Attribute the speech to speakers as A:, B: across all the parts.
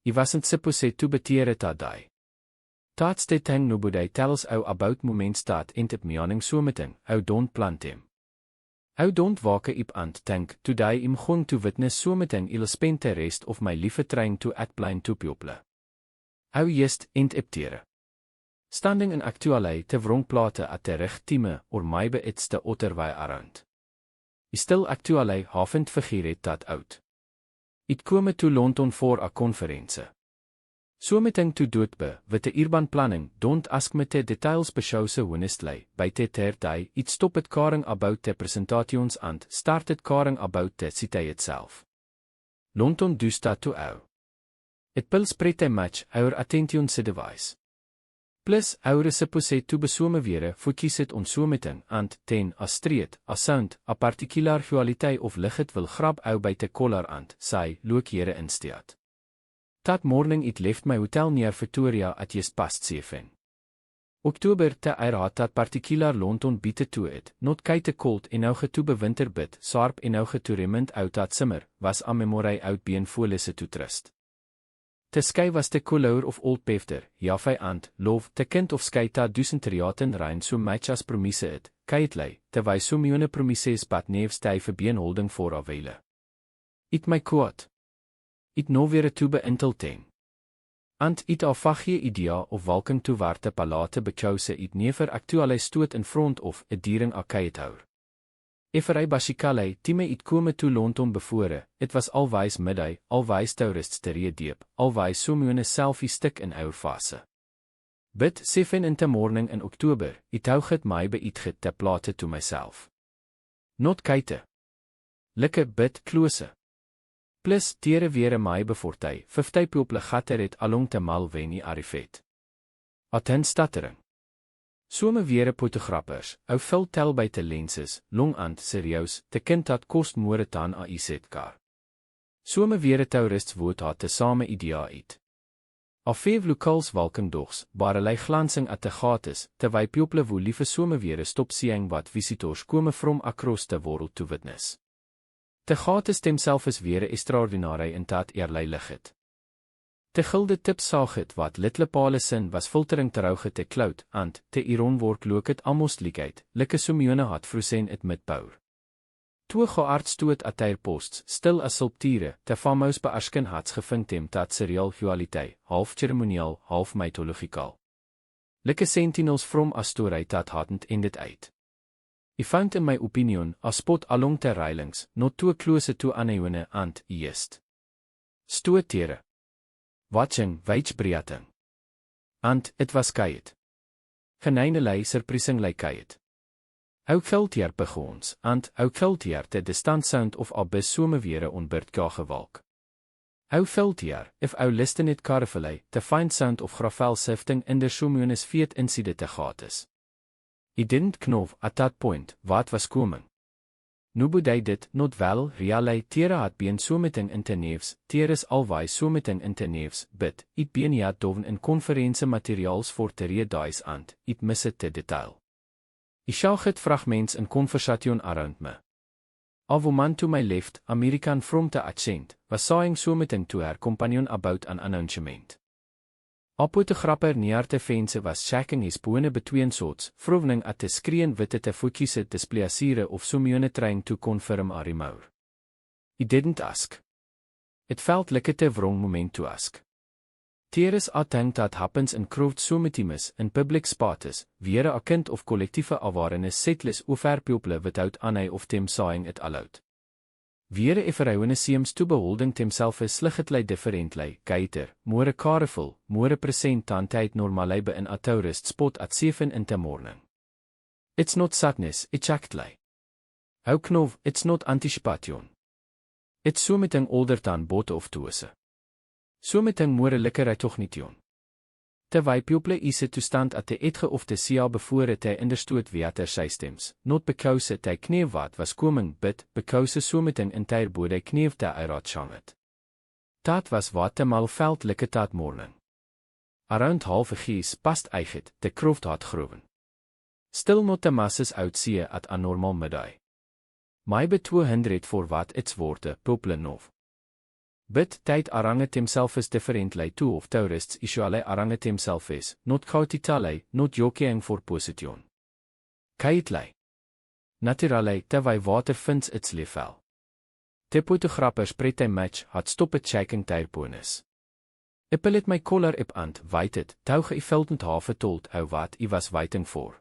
A: I wasn't supposed to betere ta die. That's the thing nobody tells you about moments that end up meaning something you don't plan them. You don't wake up and think, today I'm going to witness something I'll spend the rest of my life trying to explain to people. You just end up there. Standing in actually te wrong plate at the recht time, or maybe it's the other way around. I still actually haven't figured that out. It come to London for a conference. Something to do with the urban planning. Don't ask me the details because honestly, by the third day, it stopped caring about the presentations and started caring about the city itself. London does that to you. It pulls pretty much our attention device. Plus, our supposed to besome weer focus it on something and ten a street, a sound, a particular quality of licht will grab you by the collar and say, look here instead. That morning it left my hotel near Victoria at just past 7 October te had that particular London bitte to it, not kite cold en nou to bewinter bit, sharp en nou to remand out that summer, was a memory out being volesse to trust. The sky was the color of old pefter, Jaffe and, love, the kind of sky that duizend riaten rein so much as promise it, kaitlei, terwijl so miljoene promises but neef stijve beenholding voor a wele. It my quote. It no weer to be until 10. And it a vagie idea of walking to warte palate because it never actually stood in front of a diering a kaithour. If I basically time it come to London before, it was always midday, always tourists te deep, always so miljoene selfie stick in our fase. But 7 in the morning in October, it houget my be it get te plate to myself. Not kite. Like bit closer. Plus, tere weer my bevortij, 50 people gatter it along te mal when I arrivet. Aten stuttering. Some weer fotograppers, ou vul tel by te lenses, long and serieus, te kind dat kost more dan a isetkar. Some weer tourists woord had te same idea uit. A few locals walking dogs, barelei glancing at the gates, terwijl people wo liefe some weer stop seeing wat visitors come from across the world to witness. The gates themselves is weer extraordinary in dat eerlei ligget. Te gilde tip sag het wat little pale sin was filtering terauge te cloud, and te iron work look het almost likheid, like somione had frozen het midpower. Toe geaards toe het atteirposts, stil as sulptiere, te famos beasken hats gevind hem dat serial dualiteit, half ceremonieel, half mythological. Like sentinels from a story that hadn't ended uit. I found in my opinion, a spot along the railings, not too close to anyone and, east. Stoetere. Watching, weitsbreating. And, it was quiet. Geneinelei surprising like quiet. Ook geld hier begons, and, ook geld hier the distant sound of a besomewere onberdkage walk. Ook geld hier, if ou listen it carefully, the fine sound of gravel sifting in der somunes feet inside te gates. I didn't know at that point what was coming. Nobody did not well realize tere had been something in the news, tere is always something in the news, but it been yet doven in conference materials for 3 days and it missed the detail. I saw het fragments in conversation around me. A woman to my left, American from the accent, was saying something to her companion about an announcement. A photographer near the fence was checking his bone between shots, frowning at the screen with the focus displeasure of someone trying to confirm a rumor. He didn't ask. It felt like the wrong moment to ask. There is a thing that happens in crowd sometimes in public spots, where a kind of collective awareness settles over people without any of them saying it aloud. Where everyone seems to beholding themselves slightly differently, kinder, more careful, more present than tijd normally in a tourist spot at 7 in the morning. It's not sadness, it's actually. Ook nog, it's not anticipation. It's something older than both of those. Something more lekker toch niet Jon. Terwijl people is to stand at the edge of the sea before they understood their systems, not because they knew what was coming, but because something entire body knew that I had changet. That was what the mal felt like that morning. Around half a gees past eiget, the croft had groven. Still not the masses out see at a normal midday. Maybe 200 for what it's worth, people nov. But tyd arranget himself is differently too of tourists usually arranget himself is, not cautitally, not jockeying for position. Kaitlei. Naturally, terwijl water vindt its level. Te fotograppers pretty much had stopped checking their bonus. Ippel het my collar up and waited, tauge I felt have told how what I was waiting for.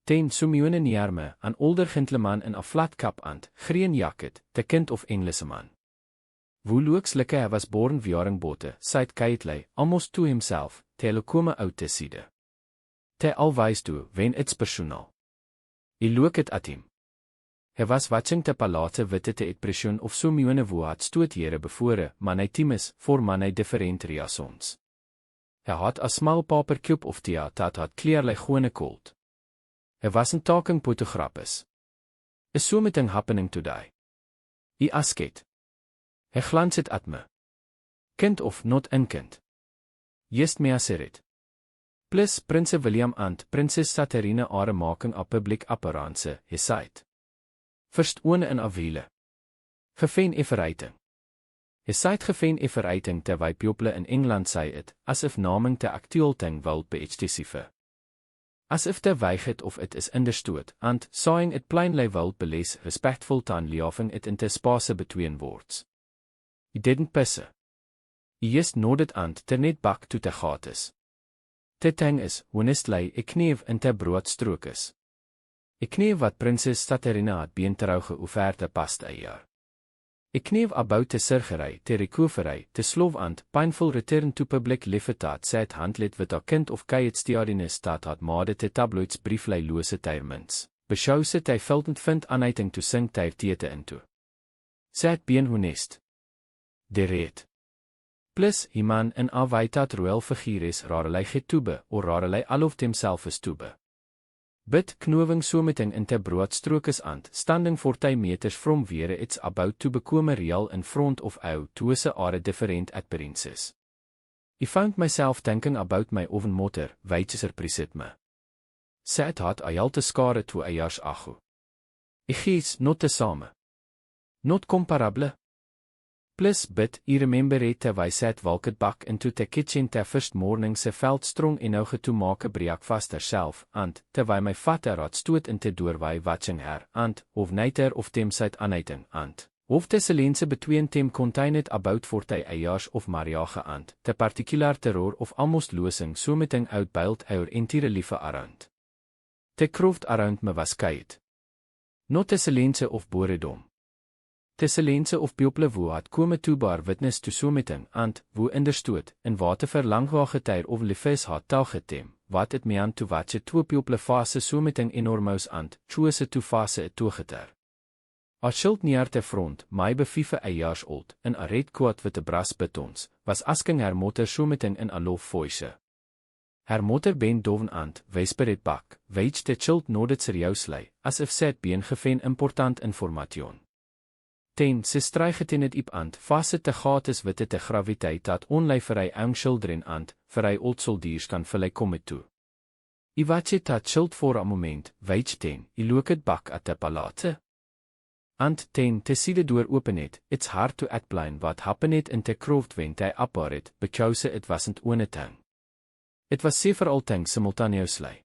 A: Ten Sumione Nierme, an older gentleman in a flat cap and green jacket, the kind of Engelse man. Wo looks like he was born wearing bote, said Kaitley, almost to himself, te lokome out te side. Te always do, when it's personal. I looked at him. He was watching te palate witte te expression of Sumione wo had stoot here before, man hy times, for man hy different reasons. He had a small paper cube of tea that had clearly gewone cold. He wasn't talking fotographers. Is something happening today? I asked. He glanced at me. Kind of not in kind. Yes, me said it. Plus Prince William and Princess Catharina are making a public appearance, he said. First one in a wiele. Gefeen everything. He said gefeen everything terwijl people in England say it, as if naming the actual thing will be excessive. As if they weighed of it is understood, and, saying it plainly will be less respectful than leaving it in the space between words. I didn't pass. I just nodded and turned back to the gates. The thing is, honestly, I kneef in the broad strokes. I kneef wat Princess Catharina had been trouge over the past a year. I kneef about the surgery, the recovery, the slow and painful return to public life that said handlet with a kind of keidsdiarines dat had made the tabloids briefly loose termins. Beschouw ze ty veldend vind aanheiting to sing tyr tiete into. Said bien honest. De reed. Plus, die man in awaitat royal figuur is rarelei getube, or rarelei alof himself is tube. Bid knowing something in te broadstrokes and standing 40 meters from where it's about to become real in front of our twose are different appearances. I found myself thinking about my oven motor, weitjes presit me. Said had a jalte skare 2 jaar ago. I gees not te same. Not comparable. Plus bid, I remember it terwijl said walked back into the kitchen the first morning se veldstrong enouge to make breakfast herself, and, terwijl my vader had stoot in the doorway watching her, and, of neither of them said aanheiting, and, of the silence between them contained about 40 years of mariage and, the particular terror of almost losing something outbuilt our entire life around. The croft around me was quiet. Not the silence of boredom. The silence of people who had come to bear witness to something and, who understood, in wat de verlangwage tyr of liefes had taugetem, wat het mean to watche two people fase something enormous and, choose to fase het toegeter. A schild near the front, my befife a years old, in a red coat with the brass buttons, was asking her motor something in a low voice. Her motor been doven and, whispered back, which the child nodded seriously, as if said being gefeen important information. Ten, ze strijget in het ip and, vast te gates witte te graviteit dat onlei verrij young children and, verrij old soldiers kan verlei komme toe. I watch dat child voor a moment, weich ten, I look het bak at de palate. And, ten, te side door open het, it's hard to explain what happened in the croft when they appar it, because it wasn't one thing. It was several things simultaneously.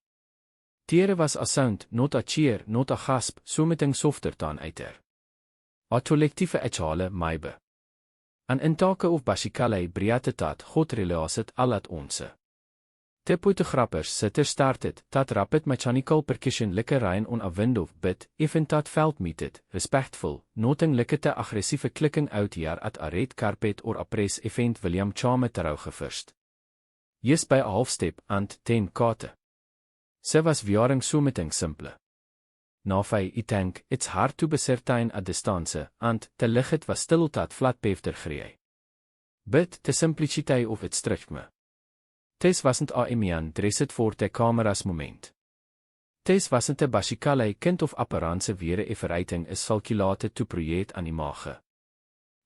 A: There was a sound, not a cheer, not a gasp, something softer than either. A collectieve uithale mybe. An intake of basicale breate dat God relaset alat onze. Te fotographers sitter started, dat rapid mechanical percussion like rain on a window bit, even dat felt meted, respectful, noting like te aggressieve clicking out here at a red carpet or a press event William Chame terouge first. Just by a half step and 10 kate. Ze was wearing something simple. Nafai, I think, it's hard to becertain a distance, and, te licht was stil dat flatpefter gree. But, the simplicity of it struck me. Tes wasn't a emian dressed for the cameras moment. Tes wasn't a basicale kind of apparance where everything is calculated to project an image.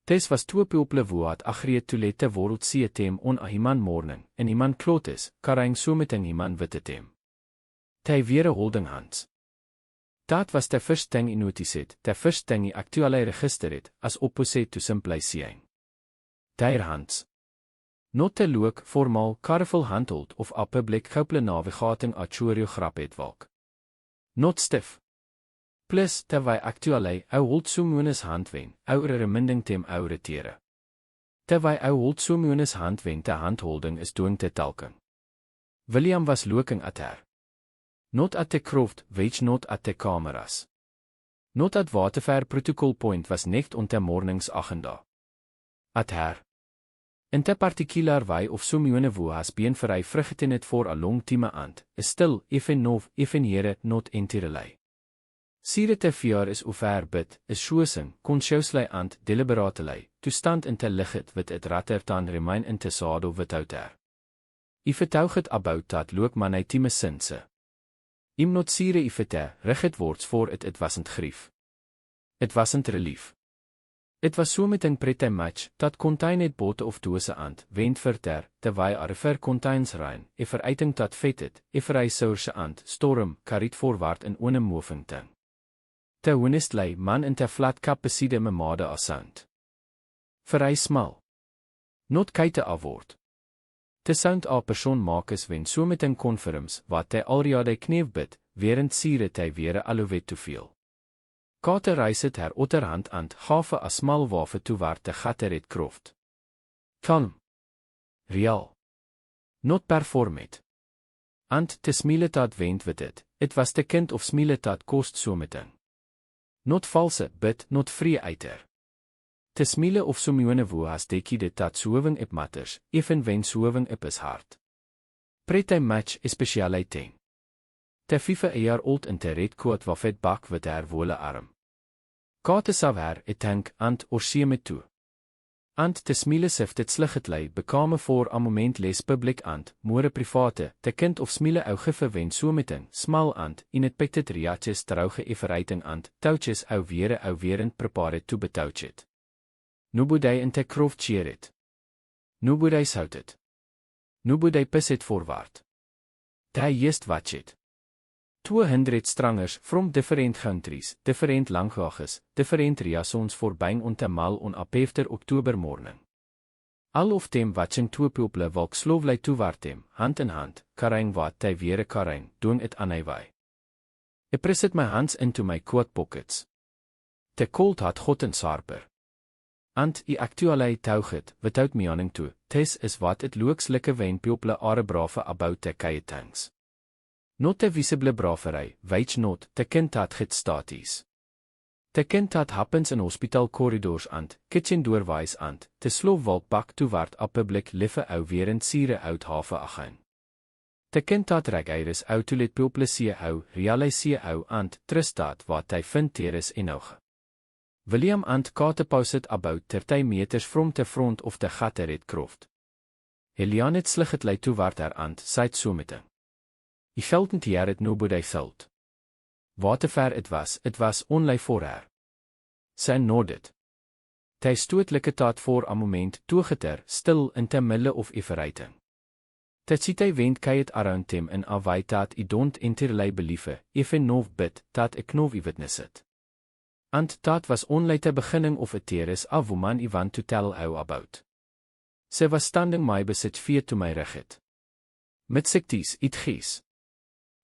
A: Tes was two people who had agreed to let the world see them on a human morning, en human clothes, carrying something human with them. They were holding hands. That was the first thing I noticed, the first thing I actually registered, as opposite to simply seeing. Their hands. Not te look formal, careful handled of a public couple navigating a choreographed walk. Not stiff. Plus, terwijl actually, hold someone's hand wen, oude reminding tem oude tere. Terwijl hold someone's hand wen te handholding is doing te talking. William was looking at her. Not at the croft, which not at the cameras. Not at waterfair protocol point was nicht on the morning's agenda. At her. In te particular way of someone who has been very frustrated for a long time and is still, even nov, even here, not entirely. Sire te vier is over bid, is choosing, consciously and deliberately, to stand in te licht with it rather than remain in te saddle without her. If it tauget about that look man I time sense. Im not sire if it rigid words for it wasn't grief. It wasn't relief. It was so meting pretty much, that contained bote of dose and, went verder, terwijl a river contains rain, if ereiting dat vetted, if I source and, storm, carried forward in one moving thing. Te honestly man in te flat cap beside me made a sound. Vrij smal. Not kite a woord. Te sound a persoon maak is wen so meting confirms, wat te already kneef bid, werend sire te weer alouwet te veel. Kate reiset her otterhand and gave a smal wafe towaard te gatteret kroft. Kalm. Real. Not performed. And te smiletat wend with it was te kind of smiletat kost so meting. Not false, but not free eiter. Te smile of someone who has dekide dat sowing ip matters, even when sowing ip is hard. Pretty much especially ten. Te 5 jaar old in te red coat wafet bak with her wole arm. Kate saw her it tank and or see me toe. And te smile sif dit sligetlei bekame voor a moment les public and, more private, te kind of smile ou giffe wen so meting, smal and, in het pektet riatjes trouge evereiting and, touches ou werend prepare to betouchet. Nobody in te kroft cheer it. Nobody sout it. Nobody piss it forward. Te jest watch it. 200 strangers from different countries, different languages, different reasons for being on the mal on a pefter October morning. All of them watching two people walk slowly toward them, hand in hand, carrying what they were carrying, doing it anyway. I pressed my hands into my coat pockets. The cold had gotten sharper. And I actually toug it, without meaning to, this is what it looks like when people are brave about the kite tanks. Not a visible bravery, which not, the kind that hit staties. The kind that happens in hospital corridors and, kitchen doorways and, the slow walk back toward a public live ou werend sire uithaven again. The kind that regeires out to let people see how, realize how and, trust that what they vind there is enough. William and Kate paused about 30 meters from the front of the gatteret croft. Helian het sligetlei toward her and, said so meting. I felt here it nobody felt. Waterfair it was only for her. Sy nodded. Ty stoot taat voor a moment toegeter, stil in te middle of everything. Ty sit hy wend kyk around him in a way that I don't entirely believe, even nov bit, that ek nov I witness it. And that was only the beginning of a teres a woman I want to tell how about. Sy was standing my besit feet to my recht. Met sekties it gees.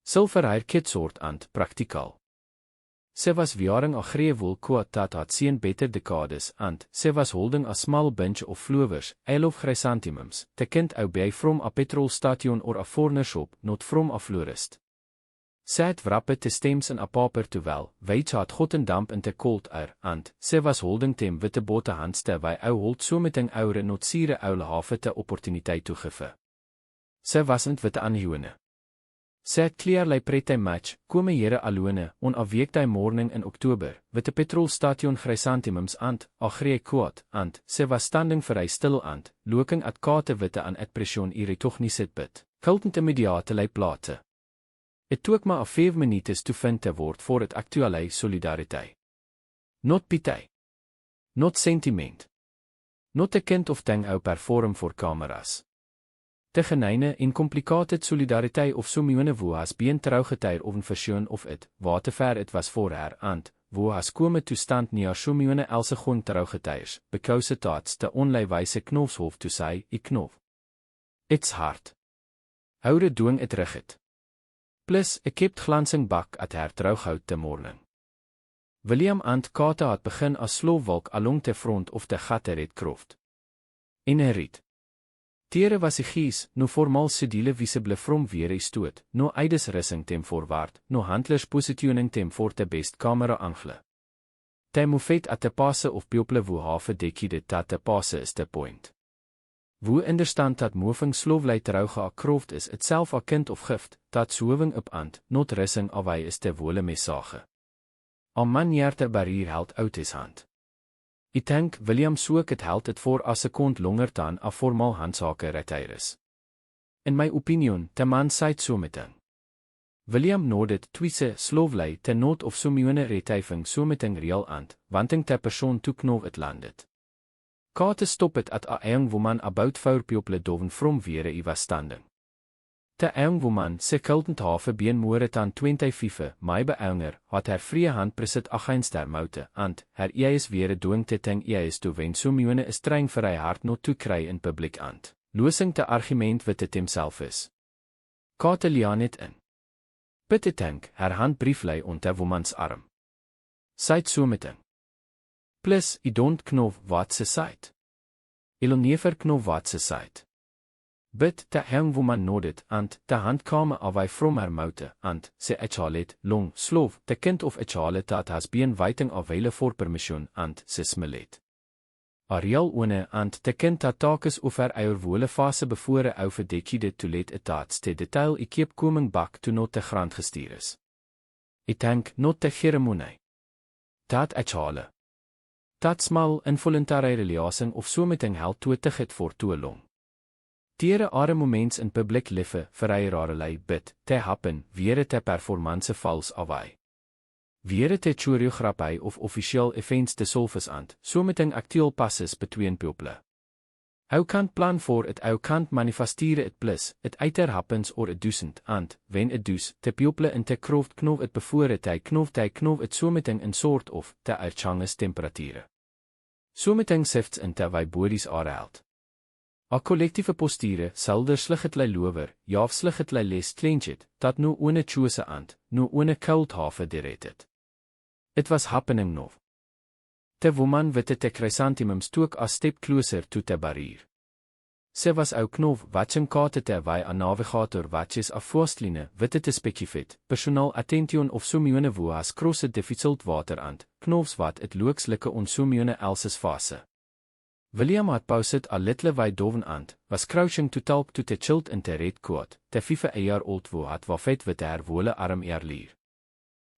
A: Silver haar kitsort and practical. Sy was wearing a grey wool coat that had seen better decades and sy was holding a small bunch of flowers, of chrysanthemums, te kind ou by from a petrol station or a foreigner shop, not from a florist. Sy het wrappe te stems in a paper terwyl, which had gotten damp in te cold air, and sy was holding them witte bote hands terwyl ou hold so meting oure not sire oule have te opportuniteit toegewe. Sy wasn't witte aanhuene. Sy het clearly pretty much, kome here alone, on a weekday morning in October, with the petrol station chrysanthemums and, a grey coat, and, sy was standing vrij stil and, looking at Kate witte aan expression iri toch nie sit bid, kultent immediately plate. It took me a 5 minutes to find the word for it actually solidarity. Not pity. Not sentiment. Not a kind of thing ou perform for cameras. Te geneine en complicated solidariteit of someone who has been trouwgetuig of een version of it, waterfair it was for her and, wo has kome toestand nie Arshomione else grond trouwgetuiers, because thoughts te onleiwijse knofshof to say, I knof. It's hard. Houde doing it rigid. Plus, ek kept glancing back at her trouwhout te morning. William and Kate had begin as sloofwalk along the front of the gatte red croft. In her reed. Tere was die gies, no formal sedile visible from weer is stoot, no eides rissing tem voorwaard, no handlers positioning tem voor te best camera angle. Te moefet at te passe of people wo have dekide dat te passe is te point. Wo understand dat moving slooflei trouwge a croft is itself a kind of gift, dat sowing op and, not rissing away is te wole message. A man jerte barrier held out his hand. I denk William soek het held het voor a sekond longer dan a formal handsake retire is. In my opinion, te man seit so meting. William nodded twise slooflei te not of somione retuiving so meting real and, wanting te persoon toeknoof het landet. Kate stop het at a young woman about 4 people doven from vere I was standing. Te young woman se kultent have been more than 25, my beounger, had her vrije hand presit against her moute, and, her is vere doing te ting is to wen somione is streng vir hy hart not to kry in public and, losing te argument wat het hemself is. Kate lian het in. Bitte tank, her hand brief lei on te woman's arm. Seit so meting. Plus, I don't knof wat se seit. Ilo never knof wat se seit. Bid te young woman nodded, and, te hand kame away from her moute, and, se echalet, long, sloof, te kind of echalet that has been waiting awele for permission, and, se smelet. Ariel one, and, te kind dat takes of her eierwole fase before over dekide to let it dat te detail I keep coming back to not te grant gestuur is. I denk not te ceremonie. Dat echale. Dat smal involuntary releasing of so meting held toe te get voor toe long. Tere are moments in public life vir hy rarelei bid, te happen, weer te performance vals away. Weer te choreografie of official events te solves and, so meting actual passes between people. Ou can't plan for it, ou can't manifestere it plus, it either happens or it doesn't, and, when it does, te people in te kroft knof it before it hy knof it so meting in sort of, te uitchanges temperature. So meting sifts in te wy bodies are held. A collectieve posture, selder slig het lei lover, jaaf slig het lei les kleintjit, dat no one chose and, no one cold have direted. It was happening now. Te woman witte te chrysanthemums took a step closer to te barrier. Se was ook knof watching Kate te wy a navigator watches a voorstline witte te spekifet, personal attention of somione wo has crossed de fietseld water and, knofs wat it lookslike on somione elses fase. William had paused a little way doven and, was crouching to talk to the child in the red coat, the 5-jaar-old wo had wafet with her wole arm eerlier.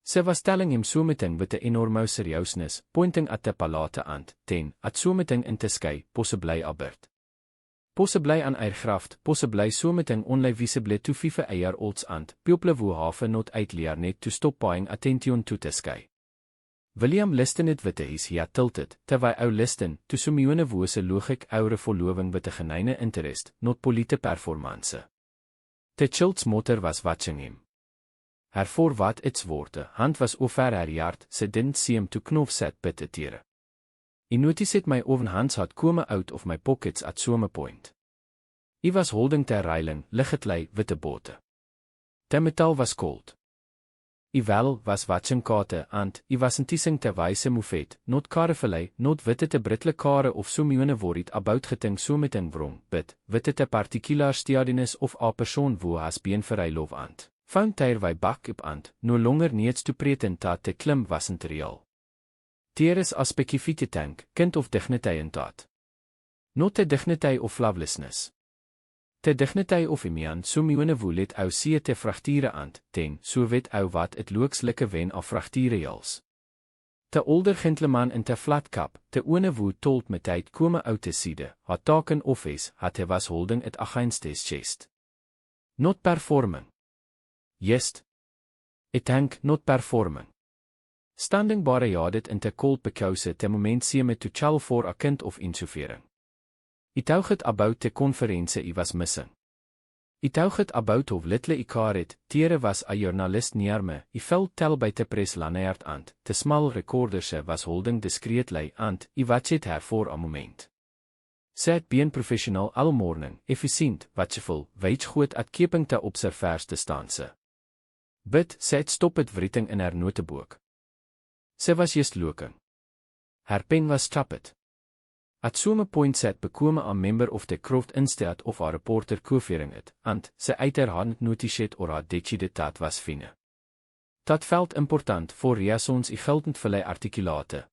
A: Ze was telling him so meting with the enormous seriousness, pointing at the palate and, ten, at so meting in the sky, possibly abert. Possibly an aircraft, possibly so meting only visible to 5-jaar-olds and, people wo have not uitleer net to stop paying attention to the sky. William listened with his head tilted, terwijl ou listen, to somione wose logic oure verloving with a genuine interest, not polite performance. The child's mother was watching him. Her voor wat its woorde, hand was over her yard, ze didn't see him to knof set bitte tere. I noticed my oven hands had come out of my pockets at some point. I was holding the railing, ligget lei, witte bote. The metal was cold. I wel was watching Kate and, I was intising te wijse moefet, not karefele, not witte te brittle kare of somione worried about geting so meting wrong, but, witte te particular steadiness of a persoon wo has been verreilov and, found terwijl back up and, no longer needs to pretend dat te klim wasn't real. There is a specifieke tank, kind of dignity in dat. Not the dignity of lovelessness. Te dignity of imian somione wo let ou see te frachtiere and, ten, so wet ou wat it looks like wen af frachtiere jals. Te older gentleman in te flat cap, te one wo told met tyd kome out te side, had taken office, had he was holding it against his chest. Not performing. Yes. I think not performing. Standing bare jadet in te cold because te moment see me to chal for a kind of insuvering. I told it about the conference I was missing. I tauget about of little ikaret, tere was a journalist neerme, I felt tel by te pres laneert ant, te smal recorderse was holding discreet lei ant, I watchet her voor a moment. Sy het been professional al morning, efficient, watchful, weich goed at keeping te observers te stanse. Bid, sy het stop het writing in haar notebook. Sy was just looking. Haar pen was trapped. At some point sy het bekome a member of the croft instead of a reporter koevering het, ant, sy uit haar hand notiset or haar dekjide tat was fine. Dat veld important voor reasons I geltend vallei articulate.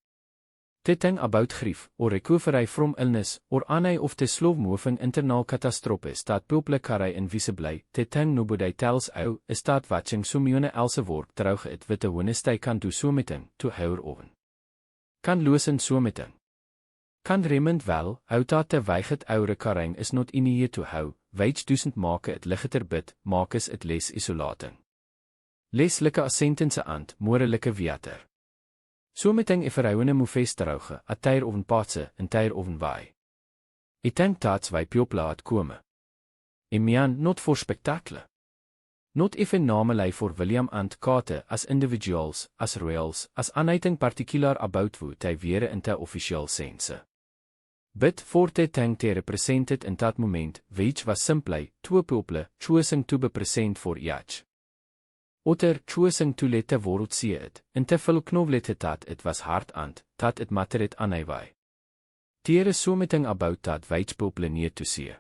A: Thing about grief, or recovery from illness, or anai of the slow-moving internal catastrophe staat publicary invisibly, thing nobody tells ou, is staat watching somione else work terug het witte honestij kan do someting, to heur oven. Kan losen someting. Kan remmend wel, ou dat te weiget oure karing is not in hier to hou, weich duisend make het liggeter bid, maak is het les isolating. Leslike a sentence ant, morelike water. Someting I verhouene moet vestrouge, a tyr of een paatse, en tyr of een waai. I denk dat wij pjopla het kome. I mean, not for spectacle. Not even namelei for William and Kate as individuals, as royals, as anything particular about who they were in the official sense. But for the thing they represented in that moment, which was simply, two people, choosing to be present for each. Otter choosing to let the world see it, en te veel knowlet dat it was hard and, dat it mattered anyway. There is something about that which people need to see.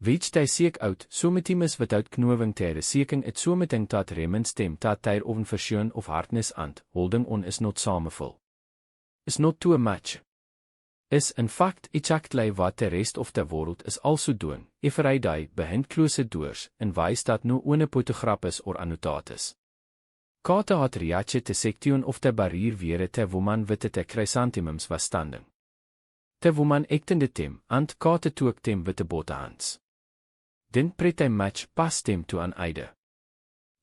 A: Which they seek out, something is without knowing there seeking it something that Raymond stem that there oven version of hardness and, holding on is not sameful. Is not too much. Is in fact exactly what the rest of the world is also doing, if I die behind closed doors, and wys dat no one photograph is or annotates. Kate had reaction te section of the barrier where the woman with the chrysanthemums was standing. The woman acted them, and Kate took them with the both hands. Then pretty much passed them to an eide.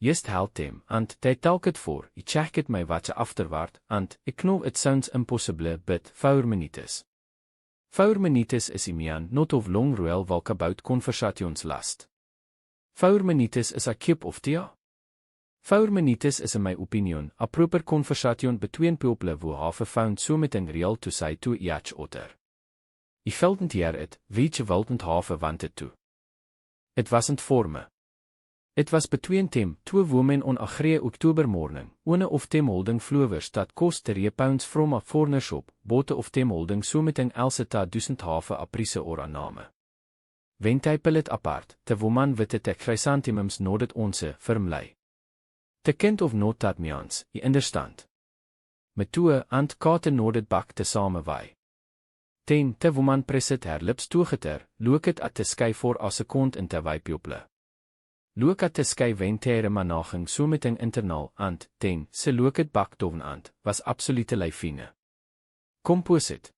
A: Just held them, and they talked for, I checked my watch afterward, and I know it sounds impossible but 4 minutes. 4 minutes is imian not of long royal walkabout conversations last. 4 minutes is a cup of tea. 4 minutes is in my opinion a proper conversation between people who have found something real to say to each other. I felt hier it, which wilden have wanted to. It wasn't for me. It was between them, 2 women on a grey October morning, one of them holding flowers that cost £3 from a foreigner shop, both of them holding something else that doesn't have a price or a name. When they pull it apart, the woman with the chrysanthemums nodded onze firmly. The kind of note that means, I understand. Met 2 and Kate nodded back the same way. Then, the woman pressed her lips together, looked at the sky for a second in the way people. Look at the sky when tere managing something internal and, then, se looked back down and, was absolutely fine. Composite.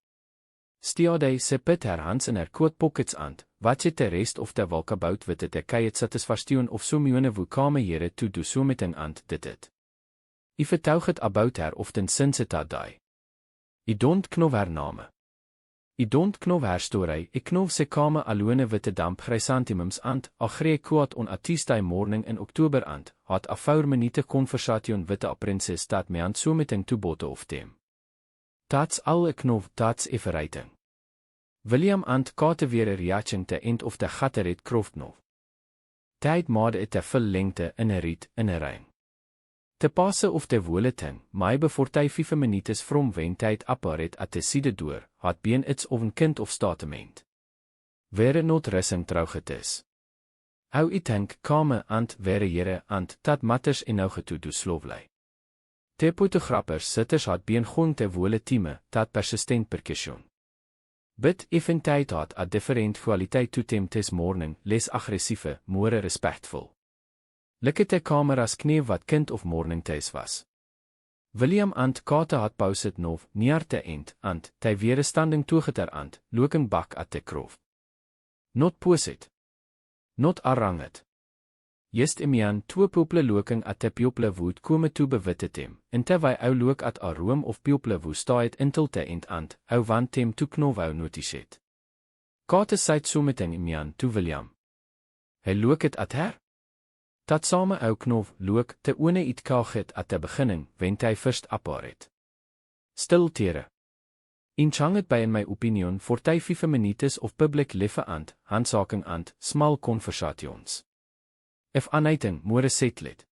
A: Stiade se put her hands in her coat pockets and, watched the rest of the walkabout with the quiet satisfaction of someone who came here to do something and did it. I vertauget about her often since that day. I don't know her name. I don't know her story, I know se kame alone with the damp chrysanthemums and, a grey quote on a Tuesday morning in October and, had a 4 minute conversation with a princess that meant something to both of them. That's all I know, that's everything. William and Kate were reaching the end of the gattered croft now. Tijd made it a full lengte in a reed in a ring. Te passe of the wole thing, my before 5 minutes from when tijd apparet at the side door, had been iets of een kind of statement. Were not racing trouwget is. How I think, kame and were jere and dat matters enough to do slowly. The photographers sitters had been gewoon te wole time, dat persistent percussion. But even tijd had a different kwaliteit to them this morning, less aggressieve, more respectful. Like the cameras knew wat kind of morning thuis was. William and Kate had paused now, near the end, and they were standing together and, looking back at the croft. Not posed. Not arranged. Just imian 2 people looking at the people would come to bewitte them, and terwijl I look at a room of people who stayed until the end and, I want them to know wou notice it. Kate said something imian to William. Hy look het at her? Dat same ou knof look te one it kaget at de beginning, went hy first apparet. Stiltere. In changet by in my opinion for ty 5 minutes of public leffe ant, handsaking ant, small conversations. If anything more settled.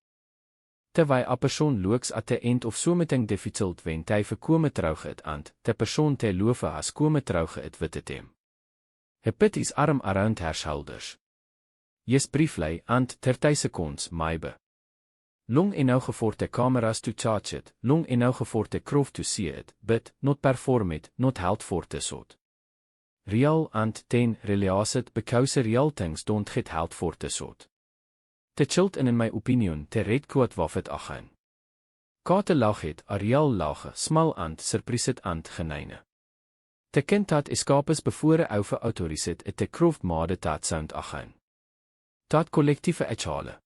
A: Terwyl a persoon looks at the end of something difficult went hy voorkome trouge het ant, de persoon te lofe as kome trouge het witte tem. Hy put his arm around her shoulders. Yes briefly ant 30 seconds maybe. Long en nou gevoor te cameras to charge it, long en nou gevoor te croft to see it, but not perform it, not held for te sort. Real ant 10 realize it because real things don't get held for te sort. Te chilled in my opinion te red quote waf het agen. Kate lag het, a real lage, smal ant surprise het ant geneine. Te kind dat escapes bevore ouwe autoriset het te croft made dat sound agen. Dat collectieve echale.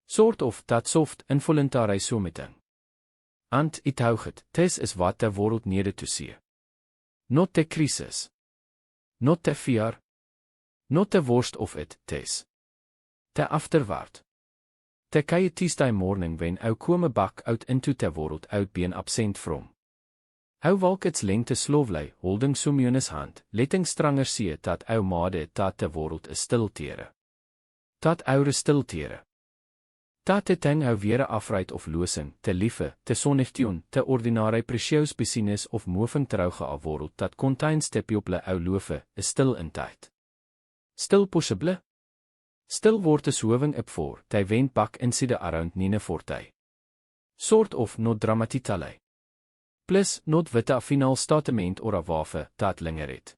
A: Sort of dat soft involuntary something. Ant it houget, tes is wat de world nede to see. Not the crisis. Not the fear. Not the worst of it, tes. The afterward. Te kye Tuesday morning when ou kome back out into the world out being absent from. Ou walk its lengte slowly, holding Sumione's hand, letting stranger see dat ou made dat the world is stiltere. Dat oure stiltere. Dat te ting hou weer afruit of losing, te liefe, te sonnigtjoen, te ordinary precious business of moving trouge a world dat contains te piople ou lofe, is stil in tyd. Stil possible? Stil word te sowing up voor, ty went back inside around nine forty. Sort of not dramatitale. Plus, not witte a final statement or a wafe, dat linger het.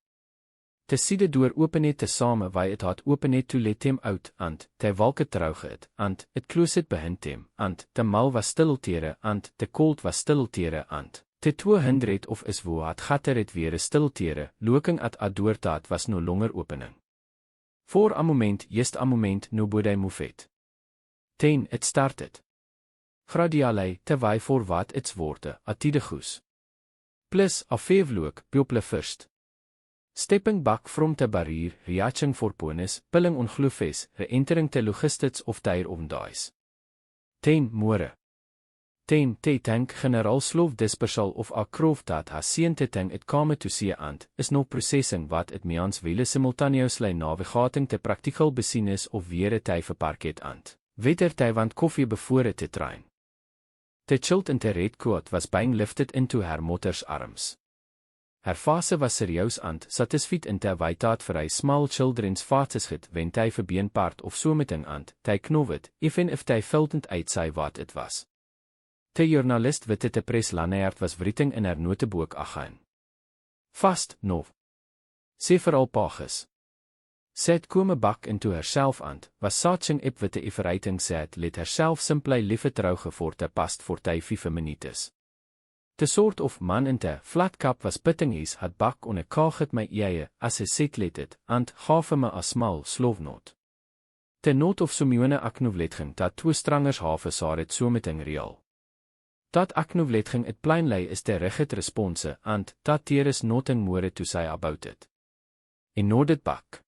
A: Te side door openet te same wy het had openet to let hem out, ant, te walke trouge het, ant, het kloos het behint hem, ant, te mal was stiltere, ant, te cold was stiltere, ant, te 200 of is wo had gatter het weer stiltere, looking at a doortaat was no longer opening. Voor a moment, just a moment, no bodij moefet. 10, het started. Gradialei, te wy voor wat its woorde, a tide goes. Plus, a vevlook, piople first. Stepping back from the barrier, reaching for ponis, pilling ongeloofes, re-entering the logistics of their own dice. 10 more. 10 te tank generaal sloof dispersal of a krof dat has seen te tank it kame to see ant, is no processing wat it means wele simultaneously navigating te practical besienis of weer het ty verparket ant. Wetter ty want koffie bevore te train. Te chilled in te red coat was being lifted into her mother's arms. Her fase was serieus ant, satisfied in te waitaat vir hy small children's fases het, wen ty verbeen part of so meting ant, ty knov het, even if ty filtend uitsy wat het was. Te journalist witte te pres Lanneert was writing in her notebook agaan. Vast, nov. Sê vir al pages. Sy het kome back into herself ant, was searching ep witte everything sy het, let herself simply liefe trouge voor te past voor ty 5 minutes. The sort of man in the flat cap was pitting his had back on a kaget my eie, as hy setlet het, ant gaf me a small sloofnoot. The note of Simeone acknowledging dat 2 strangers have saar het so meting real. Dat acknowledging it plainly is the rigid response, ant dat there is nothing more to say about it. En nodded back.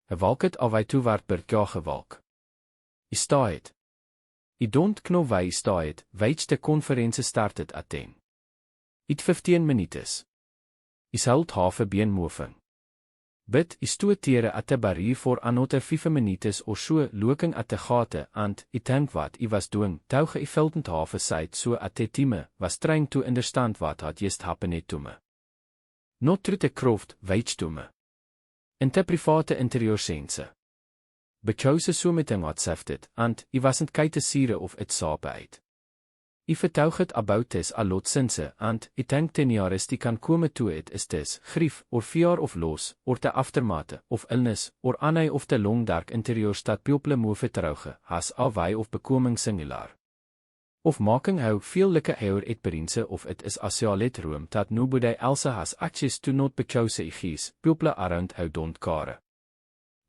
A: Hy walk het af hy toewaard per kja gewalk. I sta het. I don't know why I sta het, which the conference started at 10. It 15 minutes. Is held half a been moving. But is stoetere at the barrier for another 5 minutes or so looking at the gate and I think what I was doing, tauge I felt half a side so at the time was trying to understand what had just happened to me. Not through the croft, which to me. In the private interior sense. Because so meting wat sifted, and I wasn't kite to sire of it sape uit. I vertuig het about this a lot since, and I think 10 jaar is die kan kome toe het is this, grief, or fear of loss, or the aftermate, of illness, or anai of the long dark interior stad piople moe vertrouge, has awai of bekoming singular. Of making how veel like our experience of it is as ja let room that nobody else has access to not because I gies, piople around how don't care.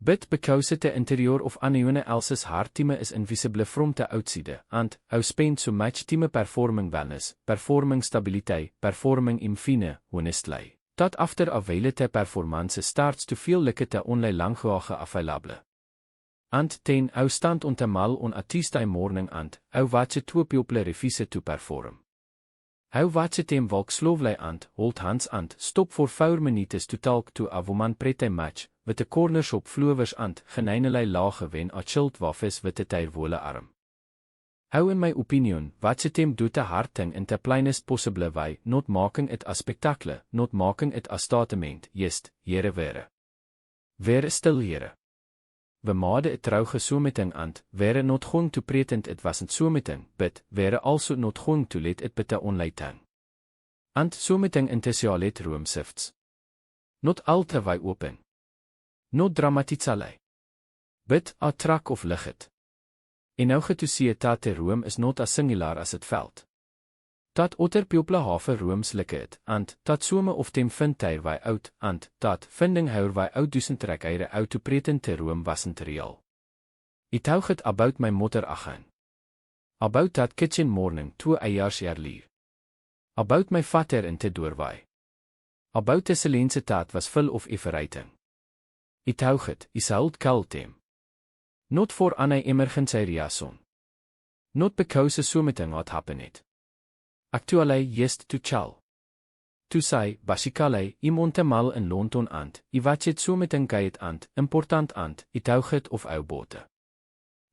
A: But because the interior of anyone else's heart time is invisible from the outside, and how spend so much time performing wellness, performing stability, performing in fine, honestly, that after a while the performance starts to feel like the only language available. Ant ten au stand on te mal on a Tuesday morning ant, au watse twee people refuse to perform. Au watse tem walk slowly ant, hold hands ant, stop for 4 minutes to talk to a woman pretty much, with the corners op flowers ant, geneinelei lage wen a chilled waffes with the tyrwole arm. How in my opinion, watse tem do te hard thing in the plainest possible way, not making it a spectacle, not making it a statement, jest, here Were still here. We made it trouge someting ant, were not going to pretend it wasn't someting, but were also not going to let it be onleiting. Ant someting intesialet room sifts. Not al te way open. Not dramatizalei. But a track of ligget. En ouge to see dat the room is not as singular as it felt. Dat otter people have rooms like it, and dat some of them vind hy way out, and dat vinding hou way out duisend trek eire out to pretend the room wasn't real. It houget about my motor again. About that kitchen morning 2 years earlier. About my vader in te doorway. About the selense tat was full of everything. It houget, is held called them. Not for an emergency reason. Not because something had happened. Actually jest to chal. To say, basically, iemand te mal in London ant, I watchet something gait ant, important ant, I tauget of ou bote.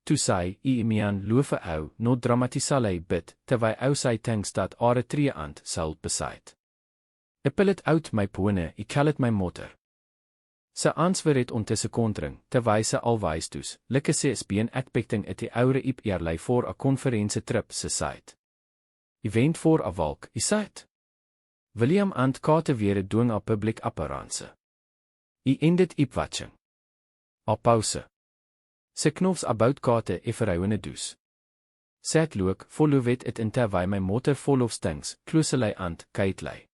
A: To say, I mian lofe ou, not dramatisale bit, terwijl ou say things dat are tree ant, sal beside. I pull it out my pone, I call it my motor. Sy answer het ontisse kontring, terwyl sy alwys dus, like sy is been expecting it die oure iep eerlei voor a conferentie trip sy site. Event voor a walk, is it? William ant kate weer doing a public appearance. I ended iep watching. A pause. Sy knofs about kate everouene dus. Sy het look, follow it in terwyl my motor vol of stings, kloselei ant, keitlei.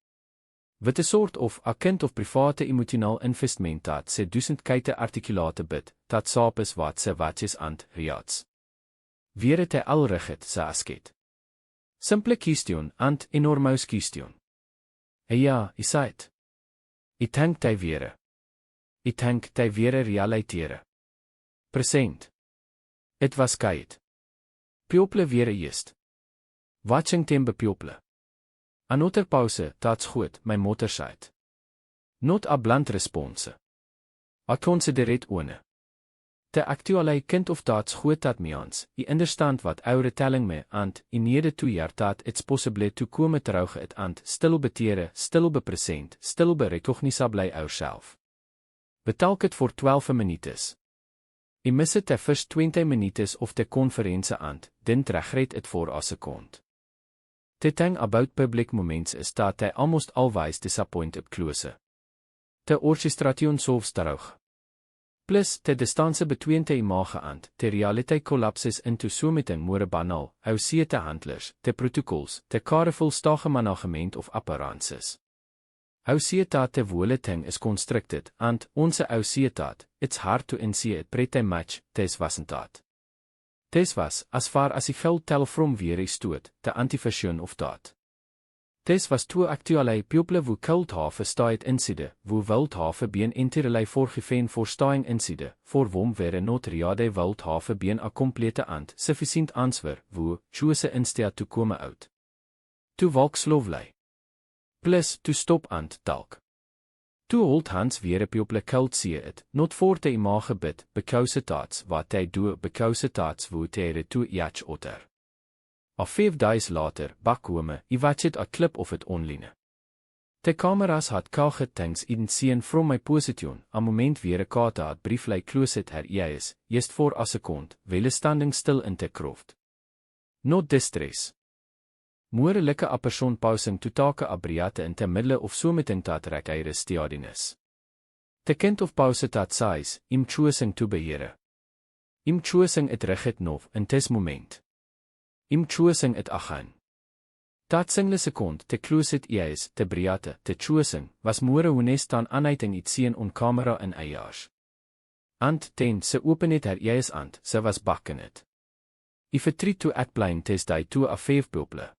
A: With a sort of a kind of private emotional investment dat sy 1000 keite articulate bid, dat saap is wat sy watjes ant, riads. Weer het hy al rigget, sy asket. Simple question ant enormous question. Ja, is it? I denk ty weer. I denk ty weer realitere. Present. It was kite. People weer jest. Watching them be people. Another pause, that's goed, my motor side. Not a blunt response. I consider it one. The actually kind of that's goed that means, I understand what our telling me, and I needed to hear that it's possible to come terug it and still betere, still be present, still be recognizable ourself. Betalk it for 12 minutes. I miss it the first 20 minutes of the conference and then regret it for a second. The thing about public moments is that they almost always disappoint up close. The orchestration solves terug. Plus, the distance between the image and the reality collapses into something more banal, how see the handlers, the protocols, the careful stage management of appearances. How see that the whole thing is constructed, and onze how see that, it's hard to see it pretty much, this wasn't that. This was, as far as I felt tell from weer is stoot, the antiversion of that. This was two actually people who could have stayed inside, who wild have been entirely forgiven for staying inside, for whom were not really wild have been a complete and sufficient answer, who choose instead to come out. To walk slowly. Plus, to stop and talk. To hold hands weer people could see it, not for the image bit, because that's what they do, because that's what they do each other. A 5 days later, back home, I watched a clip of it online. The cameras had caught things in seen from my position, a moment weer kate had briefly closed her eyes, just for a second, while standing still in the croft. Not distress. More like a person pausing to take a breath in the middle of something that requires steadiness. The kind of pause that says, I'm choosing to be here. I'm choosing it right now, in this moment. I'm choosing it again. Dat single second, te closed eyes, te breath, te choosing, was more honest dan aanheiting iets zien on camera in eyes. And then, se opened her eyes and, se was back in it. If it tried to act blind test die to a 5 people.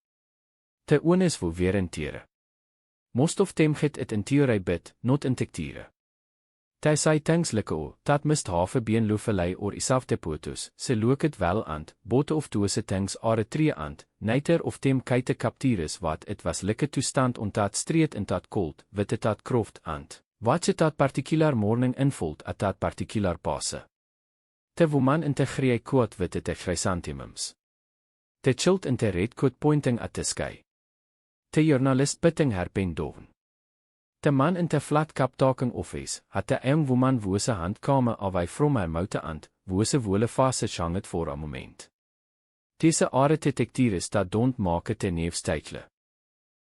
A: Te ones wo weer in tiere. Most of them get it in theory bit, not in tektiere. Ty sy tangslike o, dat mist hafe beenloefelei or isafte potus, se loket wel ant, bote of toese tangs are tree ant, neiter of tem kite captures wat het was like toestand ontat street in dat cold, witte dat kroft ant, wat se dat particular morning involt at dat particular passe. Te woman in te grey quote witte te chrysanthemums. Te chilt in te red quote pointing at the sky. Te journalist pitting her pen doven. De man in te flat cap talking office, had de young woman wose hand kame away from her moute ant, wose wole fase shanget voor een moment. Deze are detectires dat don't make te neefstekle.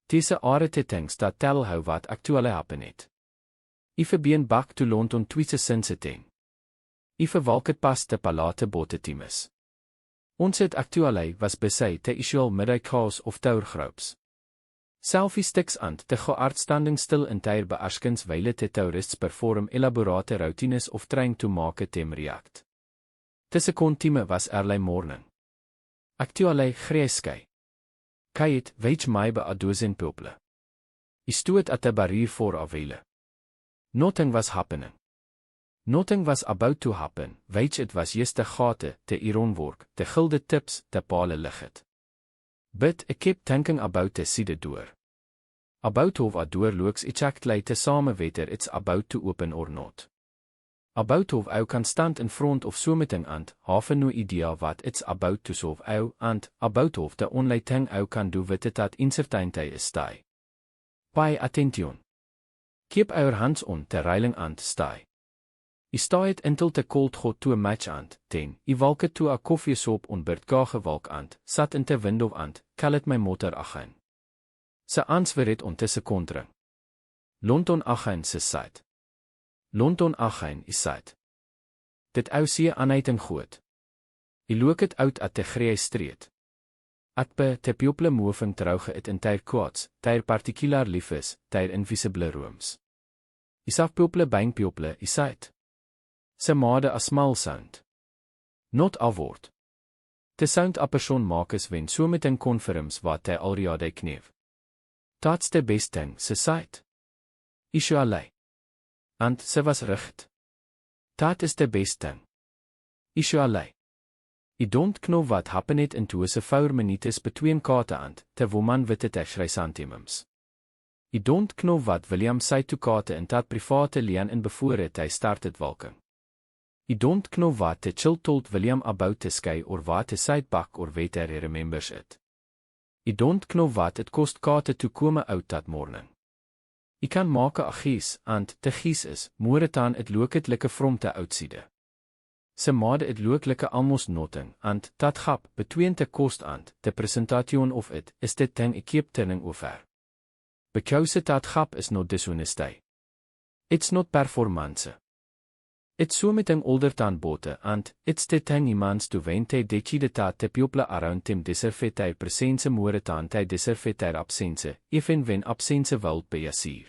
A: Deze are te things dat tell how wat actuele happen het. Ife bien back to London tweetse sinse ten. Ife walket pas te palate bote times. Ons het actuele was besy te isual midday chaos of towergroups. Selfie sticks aan te geaardstanding stil in tyr bearskens wyle te tourists perform elaborate routines of trying to make them react. Tisse kontime was early morning. Actuele grijsky. Kayet weet my be a dozen people. I stood at the barrier for a while. Nothing was happening. Nothing was about to happen, weet it was just de gate, te ironwork, te gilde tips, te pale ligget. But I kept thinking about the side door. About of a door looks exactly te same whether it's about to open or not. About of ou kan stand in front of something and have no idea what it's about to solve ou and about of the only thing ou kan do with it that uncertainty is stay. Pay attention. Keep our hands on the railing and stay. I sta het until te cold got to a match and, ten, I walk to a coffee soap on birdkage walk and, sat in te window and, call it my motor again. Se answer het on tisse kontring. London again se site. London again is site. Dit ou see aanheiting goed. I look it out at the grey street. At be te people moving trouge it in tyr quads, tyr particular liefes, tyr invisible rooms. Is af people bang people is site. Se made a small sound. Not a word. The sound a persoon makes when so met in confirms wat hy already kneef. That's the best thing, se site. Is you allei. And se was recht. That is the best thing. Is you allei. I don't know what happened in 2 4 minutes between kate and, te woman witte te chrysanthemums. I don't know what William said to kate in dat private leen in before het hy started walking. I don't know what the child told William about the sky or what he said back or whether he remembers it. I don't know what it cost kate to come out that morning. I kan make a gies, and the gies is, more than it looked like from the outside. Se made it look like almost nothing, and that gap between the cost and the presentation of it is the thing I keep turning over. Because that gap is not dishonesty. It's not performance. It's something older than bote, and it's the thing iemand to when they decide that the people around them deserve their presence more than they deserve their absence, even when absence will be a seer.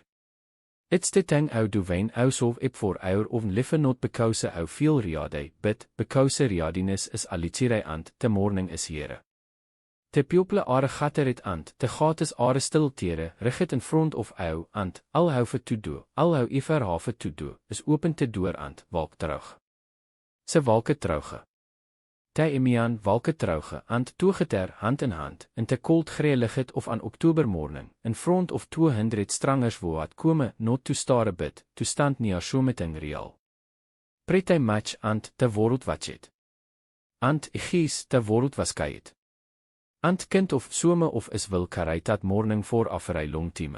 A: It's the thing ou do when ou solve it for our own life not because ou feel ready, but because readiness is alichire and the morning is here. The people are gatter it and the gates are still tere, rig in front of ou and al have to do, al how ever have to do, is open te door and walk terug. Se walke terug. Ty emian walke terug and toegeter hand in hand, in te cold grey ligget of an October morning, in front of 200 strangers who had come not to stare a bit, to stand near something real. Pretty much and the world watch it. And I gies the world was kite. And kind of some of is wil karry that morning for a very long time.